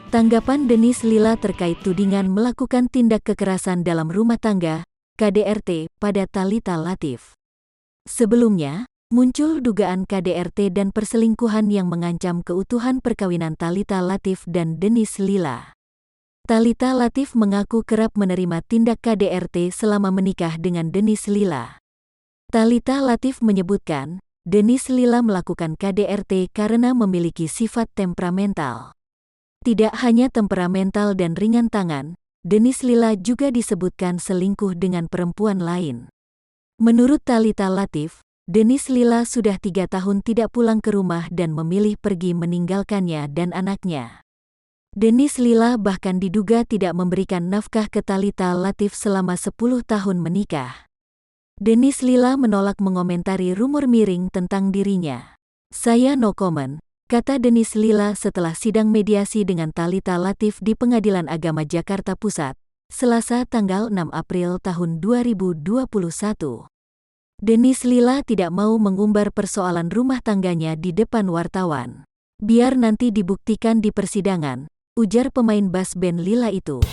Tanggapan Dennis Lila terkait tudingan melakukan tindak kekerasan dalam rumah tangga, KDRT, pada Thalita Latief. Sebelumnya, muncul dugaan KDRT dan perselingkuhan yang mengancam keutuhan perkawinan Thalita Latief dan Dennis Lila. Thalita Latief mengaku kerap menerima tindak KDRT selama menikah dengan Dennis Lila. Thalita Latief menyebutkan, Dennis Lila melakukan KDRT karena memiliki sifat temperamental. Tidak hanya temperamental dan ringan tangan, Dennis Lila juga disebutkan selingkuh dengan perempuan lain. Menurut Thalita Latief, Dennis Lila sudah 3 tahun tidak pulang ke rumah dan memilih pergi meninggalkannya dan anaknya. Dennis Lila bahkan diduga tidak memberikan nafkah ke Thalita Latief selama 10 tahun menikah. Dennis Lila menolak mengomentari rumor miring tentang dirinya. "Saya no comment," kata Dennis Lila setelah sidang mediasi dengan Thalita Latief di Pengadilan Agama Jakarta Pusat, Selasa tanggal 6 April tahun 2021. Dennis Lila tidak mau mengumbar persoalan rumah tangganya di depan wartawan. "Biar nanti dibuktikan di persidangan," ujar pemain bass band Lila itu.